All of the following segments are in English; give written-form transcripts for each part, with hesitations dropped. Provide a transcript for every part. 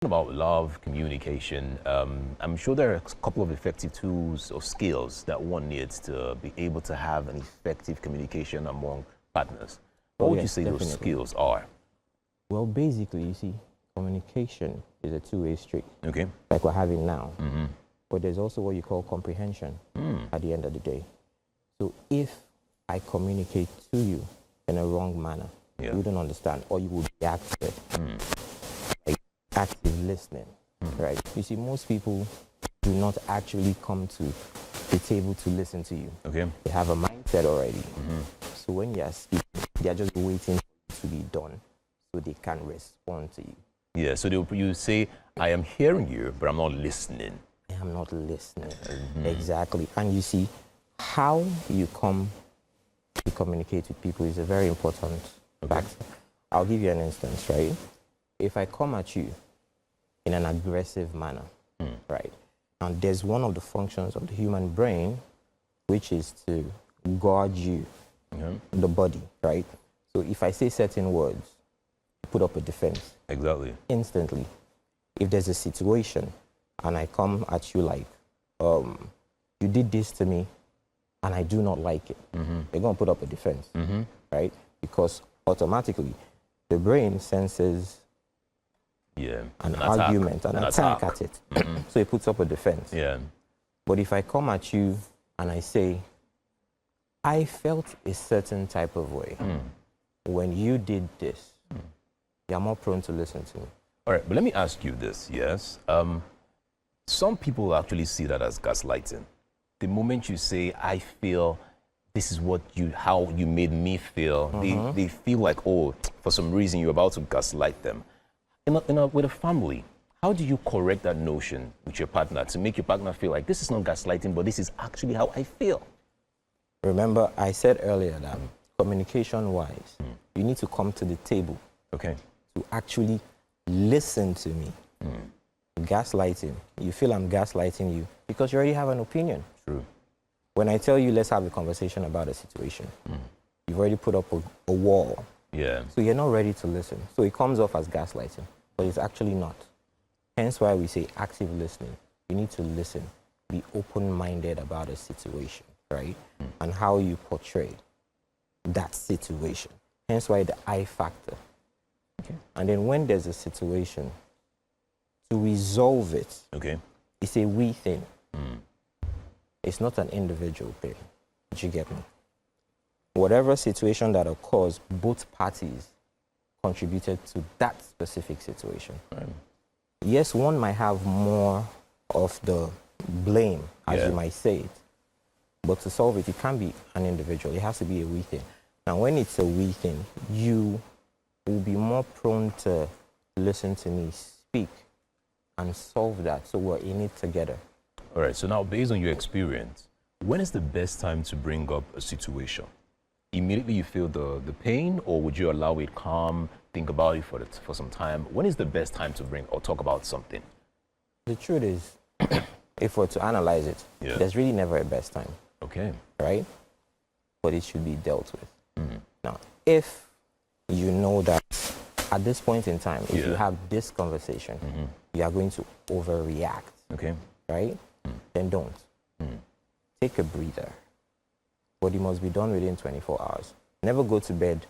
About love, communication, I'm sure there are a couple of effective tools or skills that one needs to be able to have an effective communication among partners. What would you say those skills are? Well, basically, you see, communication is a two-way street. Okay. Like we're having now. But there's also what you call comprehension at the end of the day. So if I communicate to you in a wrong manner, you wouldn't understand, or you would react to it. Like active listening, right? You see, most people do not actually come to the table to listen to you. Okay. They have a mindset already. So when you are speaking, they are just waiting for it to be done so they can respond to you. Yeah, so you say, I am hearing you, but I'm not listening. I am not listening. Exactly. And you see, how you come to communicate with people is a very important factor. I'll give you an instance, right? If I come at you in an aggressive manner, right? And there's one of the functions of the human brain, which is to guard you, the body, right? So if I say certain words, put up a defense. Exactly. Instantly. If there's a situation and I come at you like, you did this to me and I do not like it, they're going to put up a defense, right? Because automatically the brain senses an argument, an attack at it. So it puts up a defense. Yeah. But if I come at you and I say, I felt a certain type of way when you did this, you're more prone to listen to me. All right, but let me ask you this, yes? Some people actually see that as gaslighting. The moment you say, I feel this is how you made me feel, they feel like, oh, for some reason you're about to gaslight them. With a family, how do you correct that notion with your partner to make your partner feel like this is not gaslighting, but this is actually how I feel? Remember, I said earlier that communication-wise, you need to come to the table to actually listen to me. Gaslighting, you feel I'm gaslighting you because you already have an opinion. True. When I tell you, let's have a conversation about a situation, you've already put up a wall. Yeah. So you're not ready to listen. So it comes off as gaslighting, but it's actually not. Hence why we say active listening. You need to listen, be open-minded about a situation, right? And how you portray that situation. Hence why the I factor. And then when there's a situation, to resolve it, it's a we thing. It's not an individual thing. Did you get me? Whatever situation that occurs, both parties contributed to that specific situation. Yes, one might have more of the blame, as you might say it, but to solve it, it can't be an individual. It has to be a we thing. Now, when it's a we thing, you will be more prone to listen to me speak and solve that, so we're in it together. All right, so now based on your experience, when is the best time to bring up a situation? Immediately you feel the pain, or would you allow it calm, think about it for some time? When is the best time to bring or talk about something? The truth is, if we're to analyze it, there's really never a best time. Right? But it should be dealt with. Now, if you know that at this point in time, if you have this conversation, you are going to overreact, right? Then don't. Take a breather. But it must be done within 24 hours. Never go to bed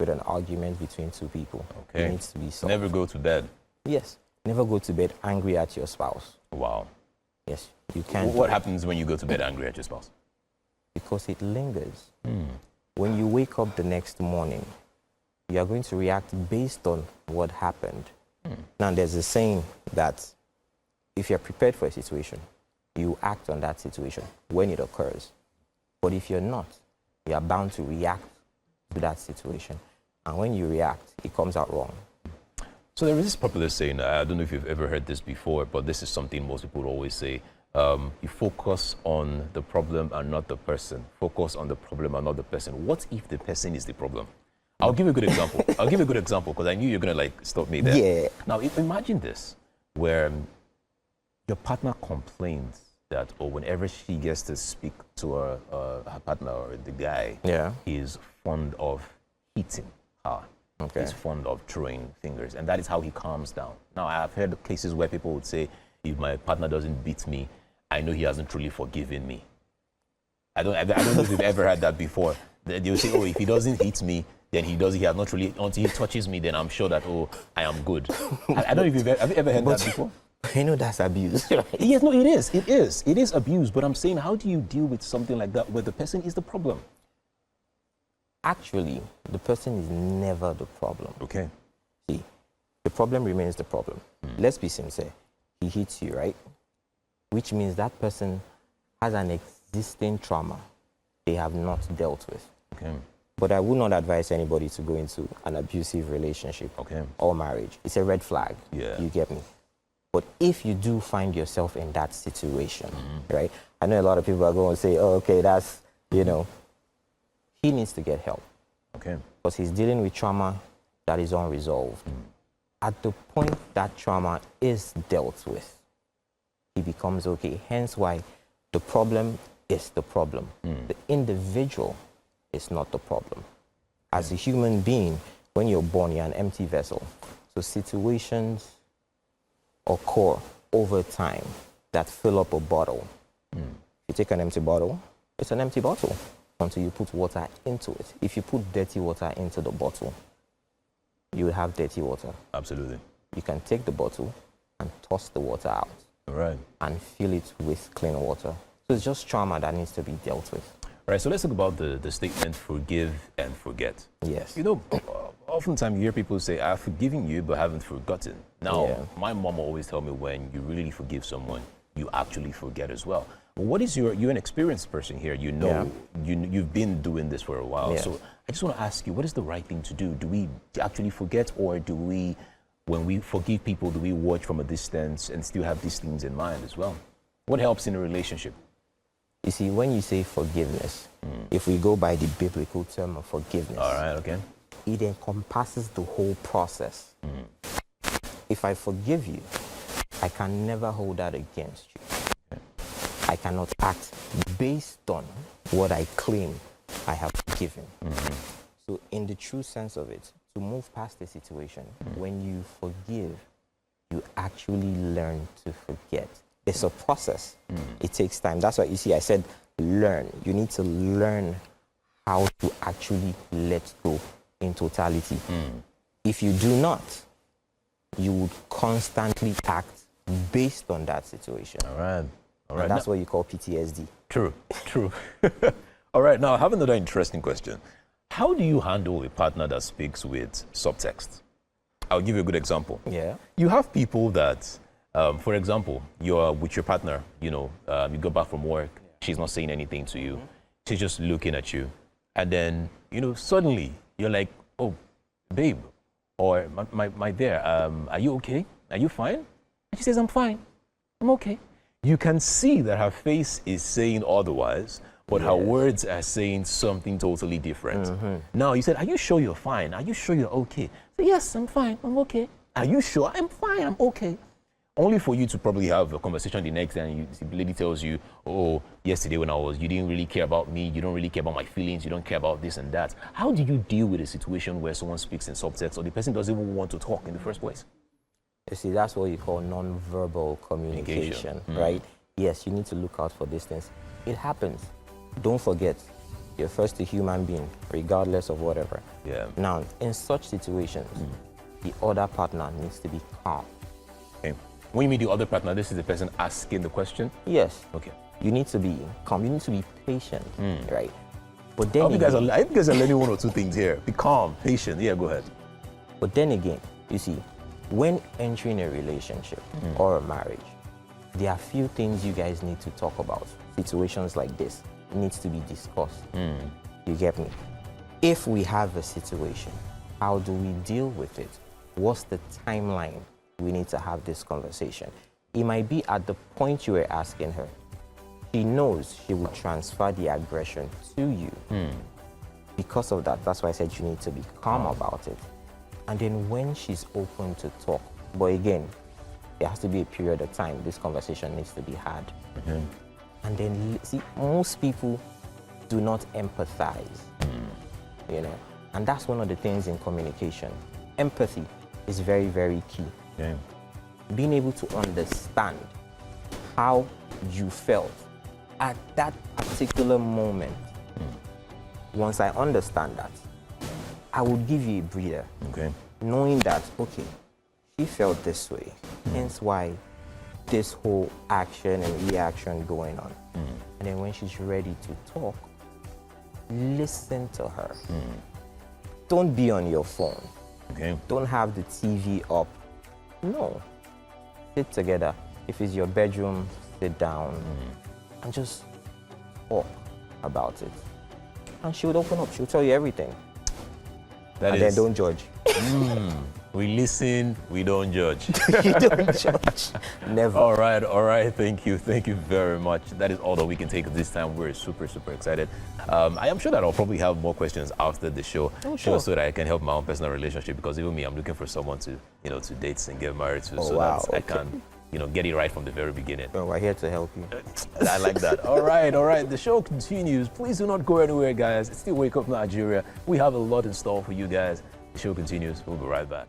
with an argument between two people. It needs to be solved. Never go to bed? Yes. Never go to bed angry at your spouse. Wow. Yes, you can't. What happens when you go to bed angry at your spouse? Because it lingers. When you wake up the next morning, you are going to react based on what happened. Now, there's a saying that if you're prepared for a situation, you act on that situation when it occurs. But if you're not, you are bound to react to that situation. And when you react, it comes out wrong. So there is this popular saying, I don't know if you've ever heard this before, but this is something most people always say. You focus on the problem and not the person. Focus on the problem and not the person. What if the person is the problem? I'll give you a good example. I'll give you a good example because I knew you're going to stop me there. Yeah. Now, imagine this, where your partner complains that, or whenever she gets to speak to her partner or the guy, he's fond of hitting her. Okay. He's fond of throwing fingers, and that is how he calms down. Now, I've heard cases where people would say, if my partner doesn't beat me, I know he hasn't truly forgiven me. I don't know if you've ever heard that before. They'll say, oh, if he doesn't hit me, then he has not really, until he touches me, then I'm sure that, oh, I am good. I don't know if have you ever heard that before? You know that's abuse, right? Yes, no, it is abuse, but I'm saying, how do you deal with something like that where the person is the problem? Actually, the person is never the problem. Okay. See, the problem remains the problem. Let's be sincere. He hits you, right? Which means that person has an existing trauma they have not dealt with. Okay. But I would not advise anybody to go into an abusive relationship or marriage. It's a red flag. Yeah. You get me? But if you do find yourself in that situation, right? I know a lot of people are going to say, oh, okay, that's, he needs to get help. Okay. Because he's dealing with trauma that is unresolved. At the point that trauma is dealt with, he becomes okay. Hence why the problem is the problem. The individual is not the problem. As a human being, when you're born, you're an empty vessel. So situations occur over time that fill up a bottle. You take an empty bottle, it's an empty bottle until you put water into it. If you put dirty water into the bottle, you will have dirty water. Absolutely. You can take the bottle and toss the water out. Right. And fill it with clean water. So it's just trauma that needs to be dealt with. Right, so let's talk about the statement forgive and forget. Yes. Oftentimes you hear people say, I've forgiven you but haven't forgotten. Now, my mom always tell me when you really forgive someone, you actually forget as well. But what is you're an experienced person here. You've been doing this for a while. So I just want to ask you, what is the right thing to do? Do we actually forget, or do we, when we forgive people, do we watch from a distance and still have these things in mind as well? What helps in a relationship? You see, when you say forgiveness, if we go by the biblical term of forgiveness, all right, okay, it encompasses the whole process. If I forgive you, I can never hold that against you. I cannot act based on what I claim I have forgiven. So in the true sense of it, to move past the situation, when you forgive, you actually learn to forget. It's a process. It takes time. That's why you see I said learn. You need to learn how to actually let go in totality. If you do not, you would constantly act based on that situation. All right. And that's what you call PTSD. True. All right, now I have another interesting question. How do you handle a partner that speaks with subtext? I'll give you a good example. Yeah. You have people that, for example, you're with your partner, you go back from work, she's not saying anything to you, she's just looking at you, and then, suddenly you're like, oh, babe, or my dear, are you okay? Are you fine? And she says, I'm fine, I'm okay. You can see that her face is saying otherwise, but her words are saying something totally different. Now, you said, are you sure you're fine? Are you sure you're okay? So, yes, I'm fine, I'm okay. Are you sure? I'm fine, I'm okay. Only for you to probably have a conversation the next day and the lady tells you, oh, yesterday when you didn't really care about me, you don't really care about my feelings, you don't care about this and that. How do you deal with a situation where someone speaks in subtext or the person doesn't even want to talk in the first place? You see, that's what you call non-verbal communication, right? Yes, you need to look out for these things. It happens. Don't forget, you're first a human being, regardless of whatever. Yeah. Now, in such situations, the other partner needs to be calm. Okay. When you mean the other partner, this is the person asking the question? Yes. Okay. You need to be calm. You need to be patient, right? But then I think you guys are learning one or two things here. Be calm, patient. Yeah, go ahead. But then again, you see, when entering a relationship or a marriage, there are few things you guys need to talk about. Situations like this needs to be discussed. You get me? If we have a situation, how do we deal with it? What's the timeline we need to have this conversation? It might be at the point you were asking her. She knows she will transfer the aggression to you. Because of that, that's why I said you need to be calm about it. And then when she's open to talk, but again, there has to be a period of time this conversation needs to be had. And then, see, most people do not empathize. And that's one of the things in communication. Empathy is very, very key. Okay. Being able to understand how you felt at that particular moment. Once I understand that, I will give you a breather. Okay. Knowing that, okay, she felt this way, hence why this whole action and reaction going on. And then when she's ready to talk, listen to her. Don't be on your phone. Okay. Don't have the TV up. No. Sit together. If it's your bedroom, sit down and just talk about it. And she would open up. She'll tell you everything. That And is, then don't judge. we listen, we don't judge. You don't judge. Never. All right. Thank you very much. That is all that we can take this time. We're super excited. I am sure that I'll probably have more questions after the show, Oh, sure. just so that I can help my own personal relationship. Because even me, I'm looking for someone to, to date and get married to, Oh, so wow, that I okay. can, get it right from the very beginning. Well, we're here to help you. I like that. All right. The show continues. Please do not go anywhere, guys. It's still Wake Up Nigeria. We have a lot in store for you guys. The show continues. We'll be right back.